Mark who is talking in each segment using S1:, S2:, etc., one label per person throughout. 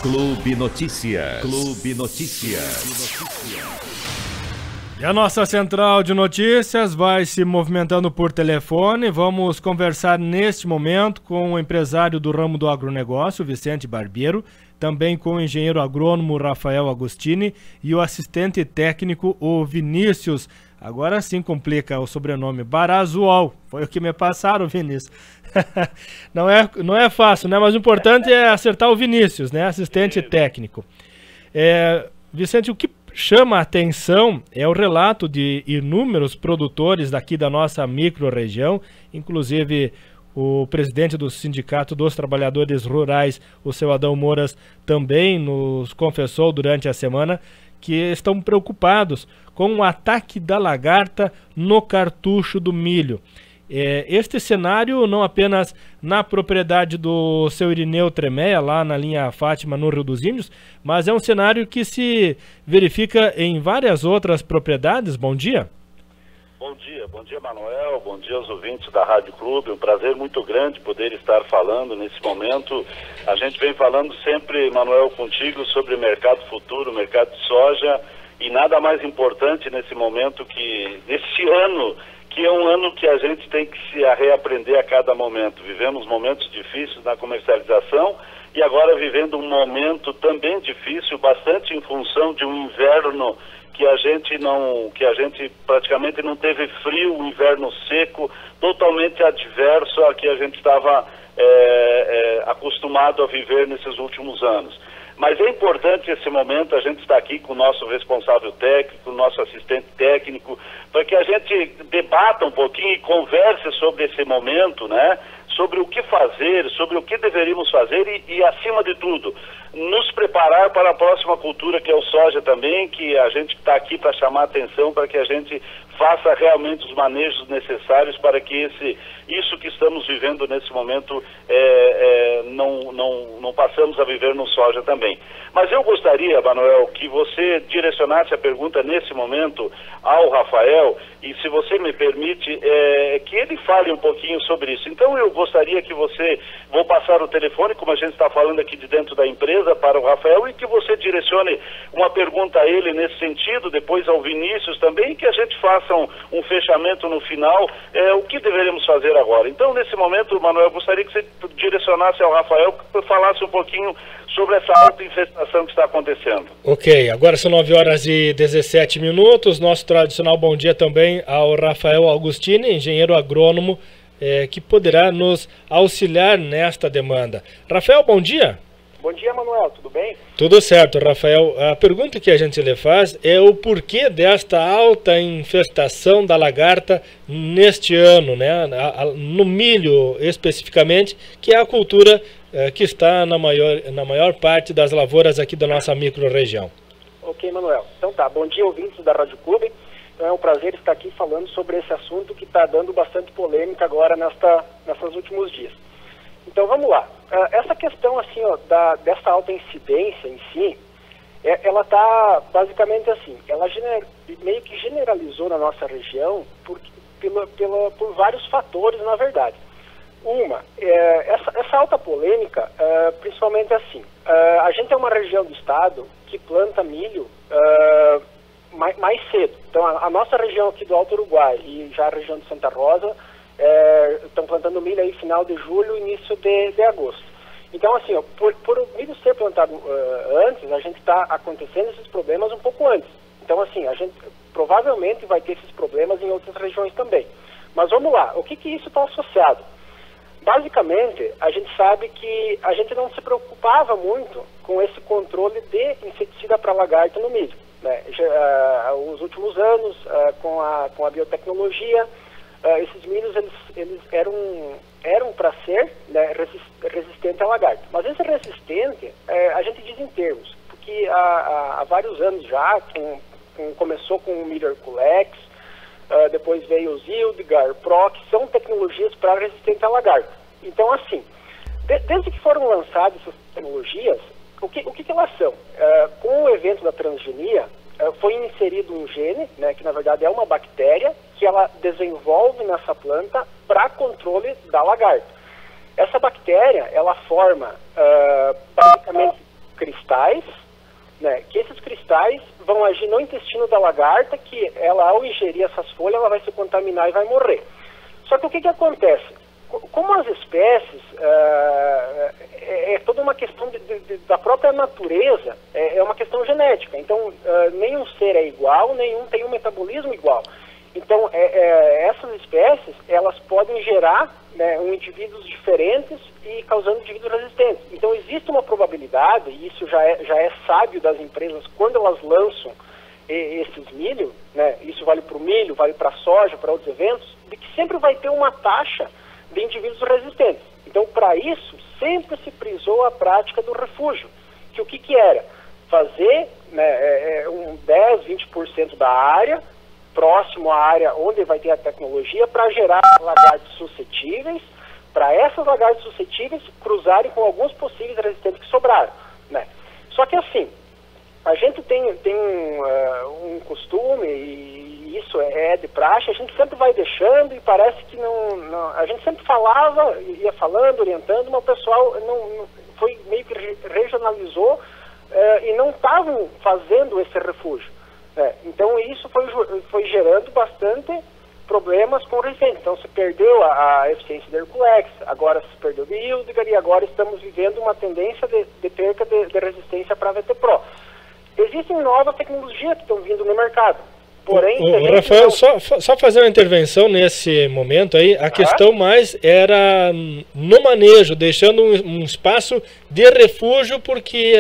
S1: Clube Notícias. Clube Notícias.
S2: E a nossa central de notícias vai se movimentando por telefone. Vamos conversar neste momento com o empresário do ramo do agronegócio, Vicente Barbeiro, também com o engenheiro agrônomo Rafael Agostini e o assistente técnico, o Vinícius. Agora sim complica o sobrenome, Barazual. Foi o que me passaram, Vinícius. Não é fácil, né? Mas o importante é acertar o Vinícius, né? Assistente técnico. Vicente, o que chama a atenção é o relato de inúmeros produtores daqui da nossa micro-região, inclusive o presidente do Sindicato dos Trabalhadores Rurais, o seu Adão Moras, também nos confessou durante a semana que estão preocupados com o ataque da lagarta no cartucho do milho. Este cenário não apenas na propriedade do seu Irineu Tremeia, lá na linha Fátima, no Rio dos Índios, mas é um cenário que se verifica em várias outras propriedades. Bom dia.
S3: Bom dia, Manuel, bom dia aos ouvintes da Rádio Clube. Um prazer muito grande poder estar falando nesse momento. A gente vem falando sempre, Manuel, contigo sobre o mercado futuro, o mercado de soja, e nada mais importante nesse momento que nesse ano, que é um ano que a gente tem que se reaprender a cada momento. Vivemos momentos difíceis na comercialização e agora vivendo um momento também difícil, bastante em função de um inverno que a gente praticamente não teve frio, um inverno seco, totalmente adverso a que a gente estava acostumado a viver nesses últimos anos. Mas é importante esse momento, a gente está aqui com o nosso responsável técnico, o nosso assistente técnico, para que a gente debata um pouquinho e converse sobre esse momento, né? Sobre o que fazer, sobre o que deveríamos fazer e acima de tudo, nos preparar para a próxima cultura, que é o soja também, que a gente está aqui para chamar a atenção, para que a gente faça realmente os manejos necessários para que isso que estamos vivendo nesse momento não passamos a viver no soja também. Mas eu gostaria, Manuel, que você direcionasse a pergunta nesse momento ao Rafael, e se você me permite, que ele fale um pouquinho sobre isso. Então eu gostaria que vou passar o telefone, como a gente está falando aqui de dentro da empresa, para o Rafael, e que você direcione uma pergunta a ele nesse sentido, depois ao Vinícius também, e que a gente faça um fechamento no final, o que deveríamos fazer agora. Então, nesse momento, Manuel, eu gostaria que você direcionasse ao Rafael, que falasse um pouquinho sobre essa alta infestação que está acontecendo.
S2: Ok, agora são 9h17, nosso tradicional bom dia também ao Rafael Agostini, engenheiro agrônomo, que poderá nos auxiliar nesta demanda. Rafael, bom dia.
S4: Bom dia, Manuel, tudo bem?
S2: Tudo certo, Rafael. A pergunta que a gente lhe faz é o porquê desta alta infestação da lagarta neste ano, né? No milho especificamente, que é a cultura que está na maior parte das lavouras aqui da nossa micro-região.
S4: Ok, Manuel. Então tá, bom dia, ouvintes da Rádio Clube. Então é um prazer estar aqui falando sobre esse assunto que está dando bastante polêmica agora nesses últimos dias. Então vamos lá. Essa questão assim, ó, dessa alta incidência em si, ela está basicamente assim, ela meio que generalizou na nossa região por vários fatores, na verdade. Essa alta polêmica, principalmente assim, a gente é uma região do estado que planta milho mais cedo. Então a nossa região aqui do Alto Uruguai e já a região de Santa Rosa estão plantando milho aí final de julho, início de agosto. Então assim, ó, por o milho ser plantado antes, a gente está acontecendo esses problemas um pouco antes. Então assim, a gente provavelmente vai ter esses problemas em outras regiões também. Mas vamos lá, o que isso está associado? Basicamente, a gente sabe que a gente não se preocupava muito com esse controle de inseticida para lagarta no milho, né? Os últimos anos, com a biotecnologia, esses milhos eles eram para ser, né, resistente à lagarta. Mas esse resistente, a gente diz em termos, porque há vários anos já, começou com o milho Herculex, depois veio o Zildgar, Pro, que são tecnologias para resistente à lagarta. Então, assim, desde que foram lançadas essas tecnologias, o que elas são? Com o evento da transgenia, foi inserido um gene, né, que na verdade é uma bactéria, que ela desenvolve nessa planta para controle da lagarta. Essa bactéria, ela forma basicamente cristais, né, que esses cristais vão agir no intestino da lagarta, que ela, ao ingerir essas folhas, ela vai se contaminar e vai morrer. Só que o que acontece? Como as espécies, é toda uma questão da própria natureza, é uma questão genética. Então, nenhum ser é igual, nenhum tem um metabolismo igual. Então, essas espécies, elas podem gerar, né, indivíduos diferentes e causando indivíduos resistentes. Então, existe uma probabilidade, e isso já é sábio das empresas, quando elas lançam esses milho, né, isso vale para o milho, vale para a soja, para outros eventos, de que sempre vai ter uma taxa de indivíduos resistentes. Então, para isso, sempre se prisou a prática do refúgio, que o que era? Fazer, né, 10, 20% da área, próximo à área onde vai ter a tecnologia, para gerar lagartos suscetíveis, para essas lagartas suscetíveis cruzarem com alguns possíveis resistentes que sobraram, né? Só que assim, a gente tem um costume, e isso é de praxe, a gente sempre vai deixando e parece que não a gente sempre falava, ia falando, orientando, mas o pessoal não foi meio que regionalizou e não estavam fazendo esse refúgio. Então isso foi gerando bastante problemas com o resistente. Então se perdeu a eficiência da Herculex, agora se perdeu de Hildegard e agora estamos vivendo uma tendência de perca de resistência para a VT Pro. Existem novas tecnologias que estão vindo no mercado. Porém,
S2: Rafael, só fazer uma intervenção nesse momento aí, a questão mais era no manejo, deixando um espaço de refúgio, porque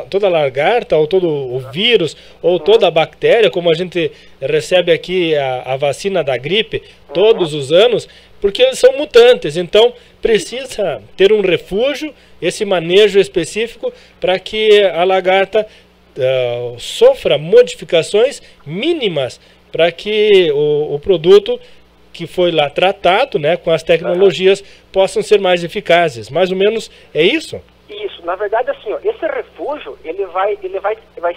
S2: toda lagarta, ou todo o vírus, ou toda a bactéria, como a gente recebe aqui a vacina da gripe todos os anos, porque eles são mutantes, então precisa ter um refúgio, esse manejo específico, para que a lagarta sofra modificações mínimas para que o produto que foi lá tratado, né, com as tecnologias possam ser mais eficazes. Mais ou menos é isso?
S4: Isso, na verdade assim, ó, esse refúgio ele vai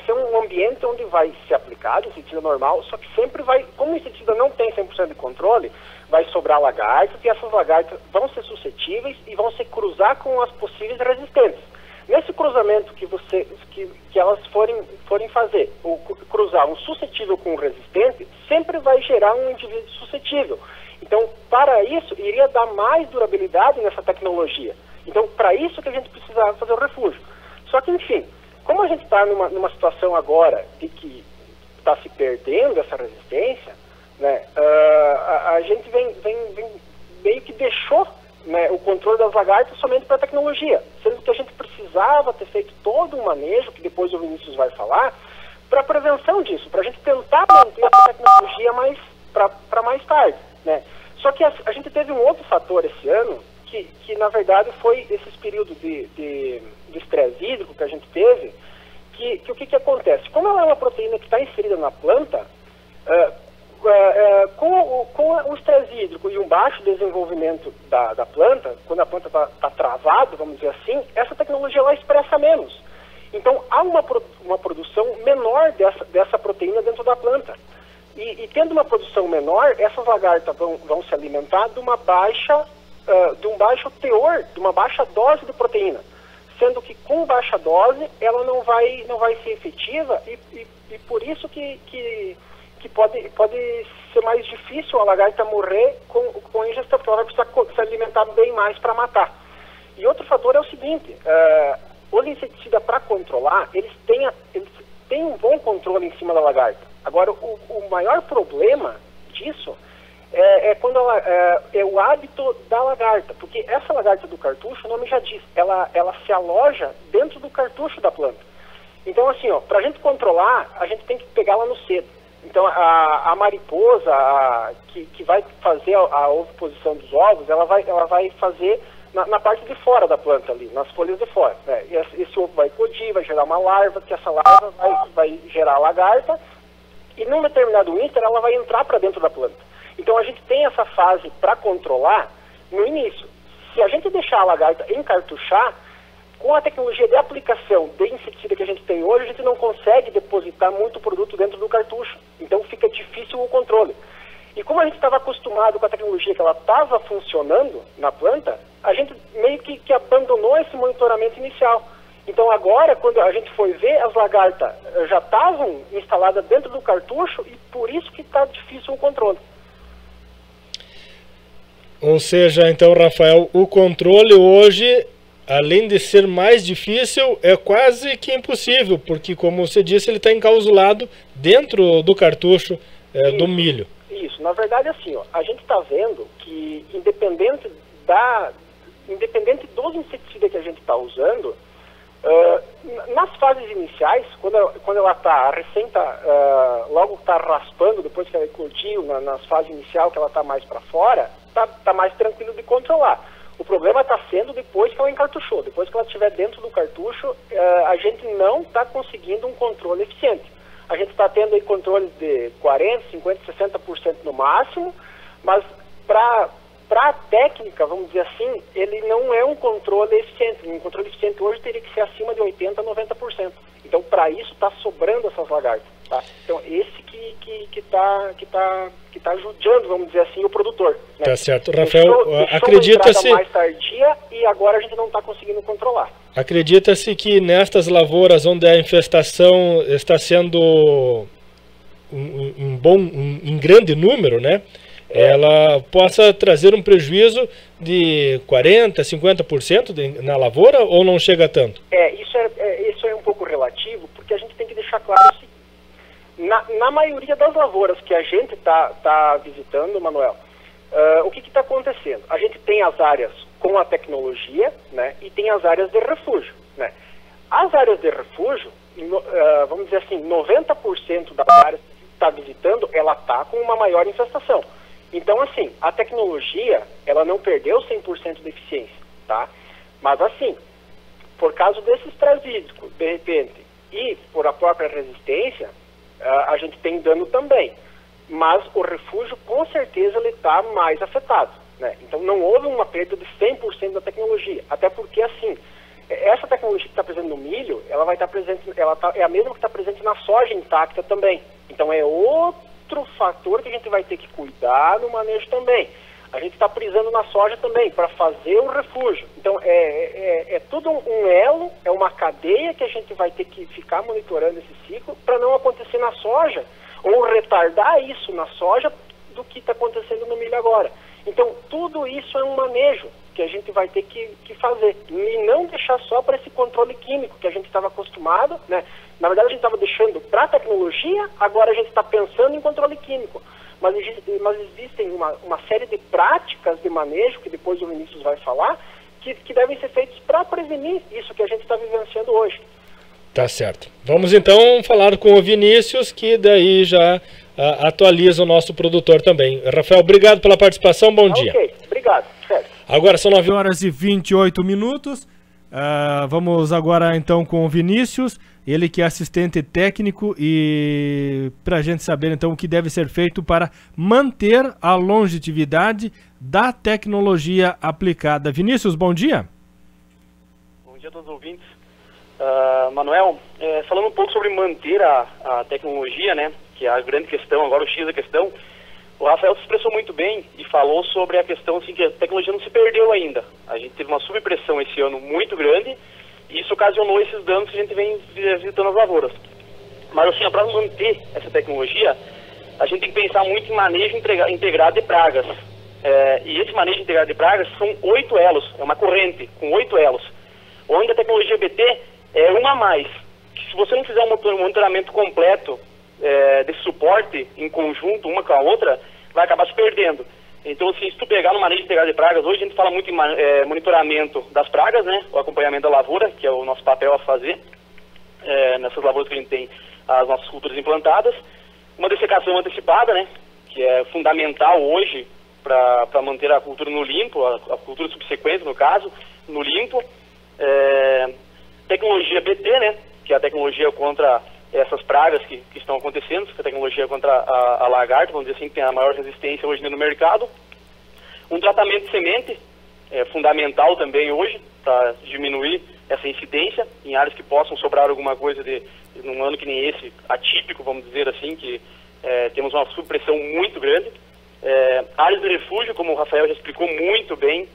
S4: ser um ambiente onde vai ser aplicado inseticida normal, só que sempre vai, como o inseticida não tem 100% de controle, vai sobrar lagartas e essas lagartas vão ser suscetíveis e vão se cruzar com as possíveis resistentes. Nesse cruzamento que elas forem fazer, ou cruzar um suscetível com um resistente, sempre vai gerar um indivíduo suscetível. Então, para isso, iria dar mais durabilidade nessa tecnologia. Então, para isso que a gente precisava fazer o refúgio. Só que, enfim, como a gente está numa situação agora de que está se perdendo essa resistência, né, a gente vem meio que deixou, né, o controle das lagartas somente para a tecnologia, sendo que a gente precisava ter feito todo um manejo, que depois o Vinícius vai falar, para a prevenção disso, para a gente tentar manter essa tecnologia para mais tarde, né? Só que a gente teve um outro fator esse ano, que na verdade foi esses períodos de estresse hídrico que a gente teve, que o que acontece? Como ela é uma proteína que está inserida na planta, com o estresse hídrico e um baixo desenvolvimento da planta, quando a planta está travada, vamos dizer assim, essa tecnologia ela expressa menos. Então há uma produção menor dessa proteína dentro da planta. E tendo uma produção menor, essas lagartas vão se alimentar de um baixo teor, de uma baixa dose de proteína. Sendo que com baixa dose ela não vai ser efetiva e por isso que pode ser mais difícil a lagarta morrer com a ingestão, porque ela vai precisar se alimentar bem mais para matar. E outro fator é o seguinte, os inseticidas para controlar, eles têm um bom controle em cima da lagarta. Agora, o maior problema disso quando é o hábito da lagarta, porque essa lagarta do cartucho, o nome já diz, ela se aloja dentro do cartucho da planta. Então, assim, para a gente controlar, a gente tem que pegá-la no cedo. Então, a mariposa que vai fazer a oviposição dos ovos, ela vai fazer na parte de fora da planta ali, nas folhas de fora. Né? E esse ovo vai eclodir, vai gerar uma larva, que essa larva vai gerar a lagarta, e num determinado instante ela vai entrar para dentro da planta. Então, a gente tem essa fase para controlar no início. Se a gente deixar a lagarta encartuchar, com a tecnologia de aplicação de inseticida que a gente tem hoje, a gente não consegue depositar muito produto dentro do cartucho. Então fica difícil o controle. E como a gente estava acostumado com a tecnologia que ela estava funcionando na planta, a gente meio que abandonou esse monitoramento inicial. Então agora, quando a gente foi ver, as lagartas já estavam instaladas dentro do cartucho e por isso que está difícil o controle.
S2: Ou seja, então, Rafael, o controle hoje, além de ser mais difícil, é quase que impossível, porque, como você disse, ele está encausulado dentro do cartucho do milho.
S4: Isso, na verdade, assim, ó, a gente está vendo que, independente dos inseticidas que a gente está usando, nas fases iniciais, quando ela está logo está raspando, depois que ela eclodiu, nas fases iniciais que ela está mais para fora, tá mais tranquilo de controlar. O problema está sendo depois que ela encartuchou, depois que ela estiver dentro do cartucho, a gente não está conseguindo um controle eficiente. A gente está tendo aí controles de 40%, 50%, 60% no máximo, mas para a técnica, vamos dizer assim, ele não é um controle eficiente. Um controle eficiente hoje teria que ser acima de 80%, 90%. Então, para isso, está sobrando essas lagartas. Tá? Então, esse que tá judiando, vamos dizer assim, o produtor. Né?
S2: Tá certo. Rafael, acredita-se...
S4: mais tardia e agora a gente não está conseguindo controlar.
S2: Acredita-se que nestas lavouras onde a infestação está sendo em grande número, né? Ela possa trazer um prejuízo de 40%, 50% na lavoura ou não chega a tanto?
S4: Isso é um pouco relativo, porque a gente tem que deixar claro o seguinte. Na maioria das lavouras que a gente tá visitando, Manuel, o que está acontecendo? A gente tem as áreas com a tecnologia, né, e tem as áreas de refúgio. Né? As áreas de refúgio, vamos dizer assim, 90% das áreas que a gente está visitando, ela está com uma maior infestação. Então, assim, a tecnologia, ela não perdeu 100% de eficiência, tá? Mas, assim, por causa desse estresse hídrico, de repente, e por a própria resistência, a gente tem dano também. Mas o refúgio, com certeza, ele está mais afetado, né? Então, não houve uma perda de 100% da tecnologia. Até porque, assim, essa tecnologia que está presente no milho, ela vai estar presente, é a mesma que está presente na soja intacta também. Então, é outro fator que a gente vai ter que cuidar no manejo também. A gente está prisando na soja também para fazer o refúgio. Então é tudo um elo, é uma cadeia que a gente vai ter que ficar monitorando esse ciclo para não acontecer na soja ou retardar isso na soja do que está acontecendo no milho agora. Então tudo isso é um manejo que a gente vai ter que fazer e não deixar só para esse controle químico que a gente estava acostumado, né? Na verdade, a gente estava deixando para a tecnologia, agora a gente está pensando em controle químico. Mas existem uma série de práticas de manejo, que depois o Vinícius vai falar, que devem ser feitas para prevenir isso que a gente está vivenciando hoje.
S2: Tá certo. Vamos então falar com o Vinícius, que daí já atualiza o nosso produtor também. Rafael, obrigado pela participação, bom dia.
S4: Ok, obrigado. Certo.
S2: Agora são 9h28. Vamos agora então com o Vinícius, ele que é assistente técnico, e para a gente saber então o que deve ser feito para manter a longevidade da tecnologia aplicada. Vinícius, bom dia.
S5: Bom dia a todos os ouvintes. Manuel, falando um pouco sobre manter a tecnologia, né, que é a grande questão, agora o X da questão, o Rafael se expressou muito bem e falou sobre a questão assim, que a tecnologia não se perdeu ainda. A gente teve uma subpressão esse ano muito grande e isso ocasionou esses danos que a gente vem visitando as lavouras. Mas assim, para manter essa tecnologia, a gente tem que pensar muito em manejo integrado de pragas. E esse manejo integrado de pragas são 8 elos, é uma corrente com 8 elos. Onde a tecnologia BT é uma a mais. Que se você não fizer um monitoramento completo desse suporte em conjunto, uma com a outra, vai acabar se perdendo. Então, assim, se tu pegar no manejo integrado de pragas, hoje a gente fala muito em monitoramento das pragas, né? O acompanhamento da lavoura, que é o nosso papel a fazer, nessas lavouras que a gente tem as nossas culturas implantadas. Uma dessecação antecipada, né? Que é fundamental hoje para manter a cultura no limpo, a cultura subsequente, no caso, no limpo. Tecnologia BT, né? Que é a tecnologia contra essas pragas que estão acontecendo, que é a tecnologia contra a lagarta, vamos dizer assim, que tem a maior resistência hoje no mercado. Um tratamento de semente é fundamental também hoje, para diminuir essa incidência em áreas que possam sobrar alguma coisa num ano que nem esse, atípico, vamos dizer assim, que temos uma subpressão muito grande. Áreas de refúgio, como o Rafael já explicou muito bem,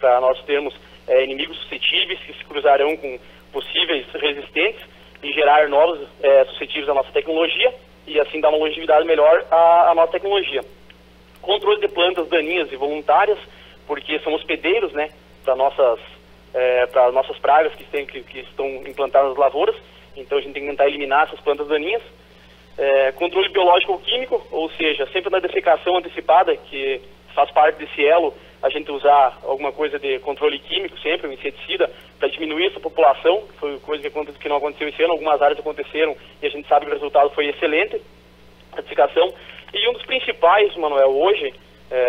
S5: para nós termos inimigos suscetíveis que se cruzarão com possíveis resistentes e gerar novos suscetíveis à nossa tecnologia e assim dar uma longevidade melhor à nossa tecnologia. Controle de plantas daninhas e voluntárias, porque são hospedeiros, né, para nossas pragas que estão implantadas nas lavouras, então a gente tem que tentar eliminar essas plantas daninhas. Controle biológico ou químico, ou seja, sempre na dessecação antecipada, que faz parte desse elo, a gente usar alguma coisa de controle químico sempre, um inseticida, para diminuir essa população. Foi coisa que não aconteceu esse ano, algumas áreas aconteceram e a gente sabe que o resultado foi excelente, a dessecação. E um dos principais, Manuel, hoje,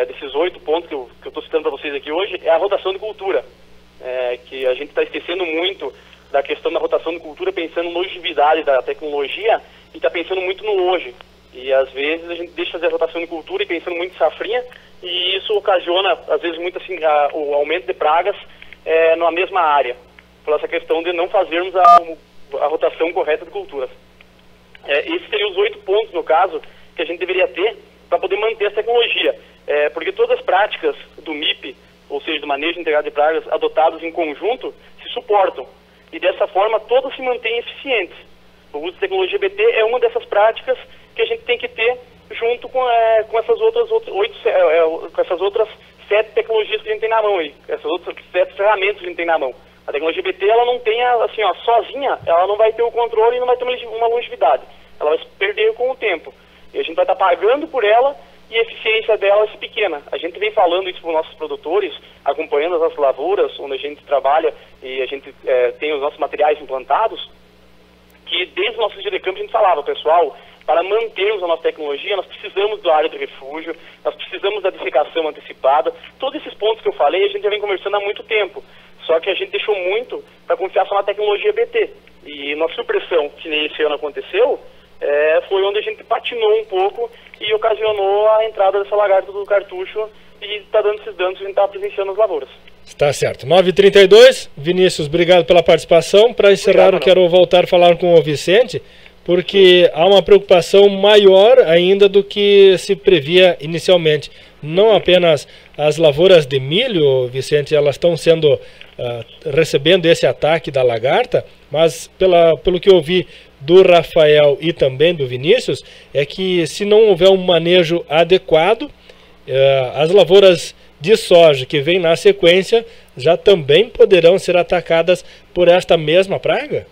S5: desses 8 pontos que eu estou citando para vocês aqui hoje, é a rotação de cultura, que a gente está esquecendo muito da questão da rotação de cultura, pensando na longevidade da tecnologia e está pensando muito no hoje. E às vezes a gente deixa de fazer a rotação de cultura e pensando muito em safrinha, e isso ocasiona, às vezes, muito assim, o aumento de pragas na mesma área, por essa questão de não fazermos a rotação correta de culturas. Esses seriam os 8 pontos, no caso, que a gente deveria ter para poder manter essa tecnologia. Porque todas as práticas do MIP, ou seja, do manejo integrado de pragas, adotadas em conjunto, se suportam. E dessa forma, todas se mantêm eficientes. O uso de tecnologia BT é uma dessas práticas que a gente tem que ter junto com essas outras 7 tecnologias que a gente tem na mão aí, essas outras 7 ferramentas que a gente tem na mão. A tecnologia BT, ela não tem, assim, sozinha, ela não vai ter o controle e não vai ter uma longevidade. Ela vai se perder com o tempo. E a gente vai estar pagando por ela e a eficiência dela é pequena. A gente vem falando isso para os nossos produtores, acompanhando as nossas lavouras, onde a gente trabalha e a gente tem os nossos materiais implantados, que desde o nosso dia de campo a gente falava, pessoal, para mantermos a nossa tecnologia, nós precisamos da área de refúgio, nós precisamos da dessecação antecipada. Todos esses pontos que eu falei, a gente já vem conversando há muito tempo. Só que a gente deixou muito para confiar só na tecnologia BT. E nossa supressão, que nem esse ano aconteceu, foi onde a gente patinou um pouco e ocasionou a entrada dessa lagarta do cartucho e está dando esses danos que a gente está presenciando nas lavouras.
S2: Está certo. 9h32, Vinícius, obrigado pela participação. Para encerrar, eu quero voltar a falar com o Vicente, porque há uma preocupação maior ainda do que se previa inicialmente. Não apenas as lavouras de milho, Vicente, elas estão sendo recebendo esse ataque da lagarta, mas pelo que eu vi do Rafael e também do Vinícius, é que se não houver um manejo adequado, as lavouras de soja que vem na sequência já também poderão ser atacadas por esta mesma praga?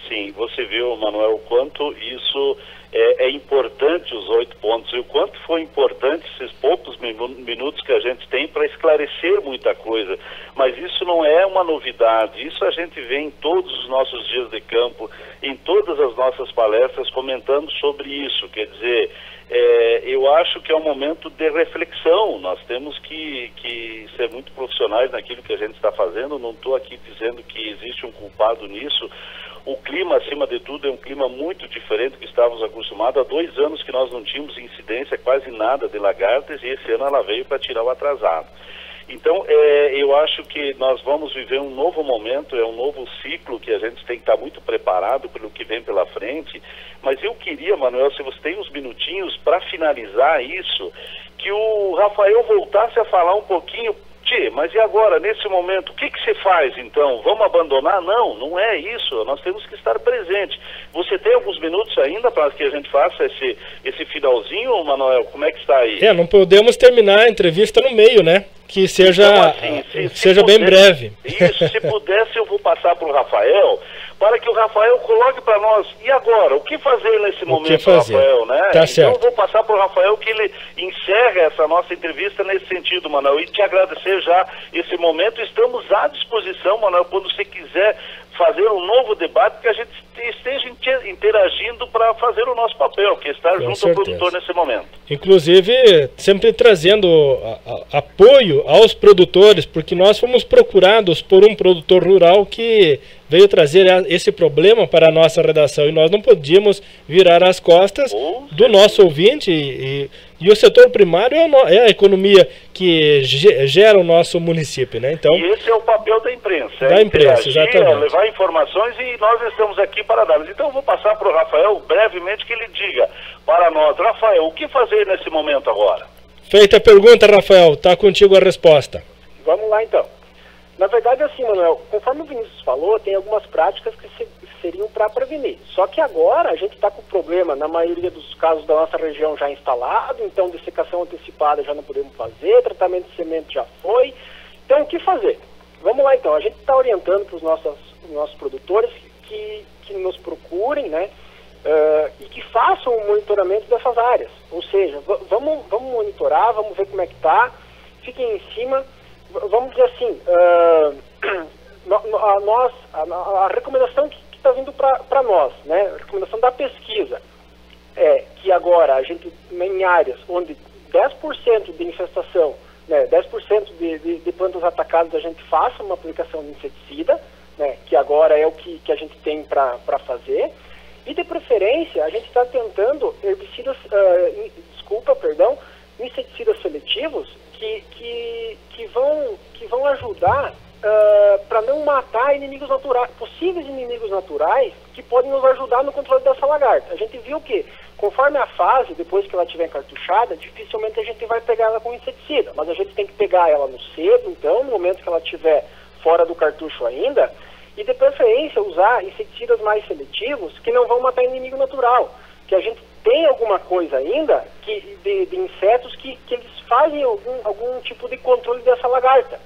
S3: Sim, você viu, Manuel, o quanto isso é importante, os 8 pontos, e o quanto foi importante esses poucos minutos que a gente tem para esclarecer muita coisa. Mas isso não é uma novidade, isso a gente vê em todos os nossos dias de campo, em todas as nossas palestras comentando sobre isso. Quer dizer, eu acho que é um momento de reflexão. Nós temos que ser muito profissionais naquilo que a gente está fazendo. Não estou aqui dizendo que existe um culpado nisso. O clima, acima de tudo, é um clima muito diferente do que estávamos acostumados. Há 2 anos que nós não tínhamos incidência quase nada de lagartas, e esse ano ela veio para tirar o atrasado. Então, eu acho que nós vamos viver um novo momento, é um novo ciclo que a gente tem que estar muito preparado pelo que vem pela frente. Mas eu queria, Manuel, se você tem uns minutinhos para finalizar isso, que o Rafael voltasse a falar um pouquinho. Mas e agora, nesse momento, o que se faz então? Vamos abandonar? Não, não é isso, nós temos que estar presentes. Você tem alguns minutos ainda para que a gente faça esse finalzinho, Manuel? Como é que está aí?
S2: Não podemos terminar a entrevista no meio, né? Que seja, então, assim, seja bem breve.
S3: Isso, se pudesse eu vou passar para o Rafael, para que o Rafael coloque para nós, e agora, o que fazer nesse momento, Rafael, né?
S2: Tá
S3: então
S2: certo.
S3: Eu vou passar para o Rafael que ele encerre essa nossa entrevista nesse sentido, Manuel, e te agradecer já esse momento. Estamos à disposição, Manuel, quando você quiser fazer um novo debate, que a gente esteja interagindo para fazer o nosso papel, que é estar junto ao produtor nesse momento.
S2: Inclusive, sempre trazendo apoio aos produtores, porque nós fomos procurados por um produtor rural que veio trazer esse problema para a nossa redação, e nós não podíamos virar as costas do nosso ouvinte, e o setor primário é a economia que gera o nosso município, né? Então,
S3: e esse é o papel da imprensa.
S2: Da imprensa, exatamente.
S3: Levar informações, e nós estamos aqui para dar. Então eu vou passar para o Rafael brevemente que ele diga para nós. Rafael, o que fazer nesse momento agora?
S2: Feita a pergunta, Rafael, está contigo a resposta.
S4: Vamos lá então. Na verdade, assim, Manuel, conforme o Vinícius falou, tem algumas práticas que seriam para prevenir. Só que agora a gente está com o problema, na maioria dos casos da nossa região já instalado, então dessecação antecipada já não podemos fazer, tratamento de semente já foi. Então, o que fazer? Vamos lá, então. A gente está orientando para os nossos produtores que nos procurem, né? E que façam o monitoramento dessas áreas. Ou seja, vamos monitorar, vamos ver como é que está, fiquem em cima. Vamos dizer assim, a recomendação que está vindo para nós, né, a recomendação da pesquisa, é que agora a gente, em áreas onde 10% de infestação, né, 10% de plantas atacadas, a gente faça uma aplicação de inseticida, né, que agora é o que a gente tem para fazer, e de preferência a gente está tentando herbicidas, inseticidas seletivos que vão ajudar para não matar inimigos naturais, possíveis inimigos naturais que podem nos ajudar no controle dessa lagarta. A gente viu que, conforme a fase, depois que ela estiver encartuchada, dificilmente a gente vai pegar ela com inseticida, mas a gente tem que pegar ela no cedo, então, no momento que ela estiver fora do cartucho ainda, e de preferência usar inseticidas mais seletivos que não vão matar inimigo natural, que a gente tem alguma coisa ainda de insetos que eles fazem algum tipo de controle dessa lagarta.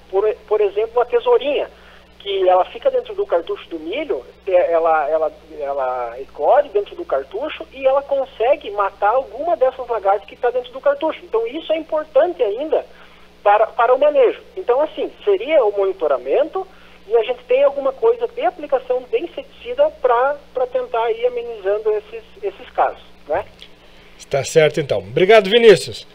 S4: Por exemplo, a tesourinha, que ela fica dentro do cartucho do milho, ela eclode dentro do cartucho e ela consegue matar alguma dessas lagartas que está dentro do cartucho. Então isso é importante ainda para o manejo. Então assim, seria o monitoramento e a gente tem alguma coisa de aplicação de inseticida para tentar ir amenizando esses casos, né?
S2: Está certo, então. Obrigado, Vinícius.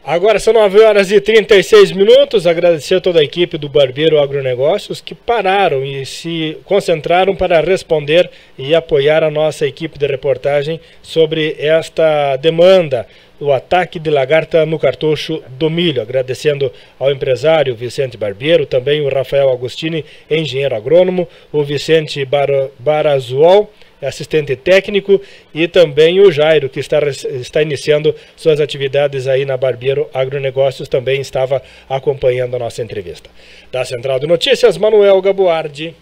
S2: Agora são 9h36. Agradecer a toda a equipe do Barbeiro Agronegócios que pararam e se concentraram para responder e apoiar a nossa equipe de reportagem sobre esta demanda, o ataque de lagarta no cartucho do milho. Agradecendo ao empresário Vicente Barbeiro, também o Rafael Agostini, engenheiro agrônomo, o Vicente Barazuol, assistente técnico, e também o Jairo, que está iniciando suas atividades aí na Barbeiro Agronegócios, também estava acompanhando a nossa entrevista. Da Central de Notícias, Manuel Gabuardi.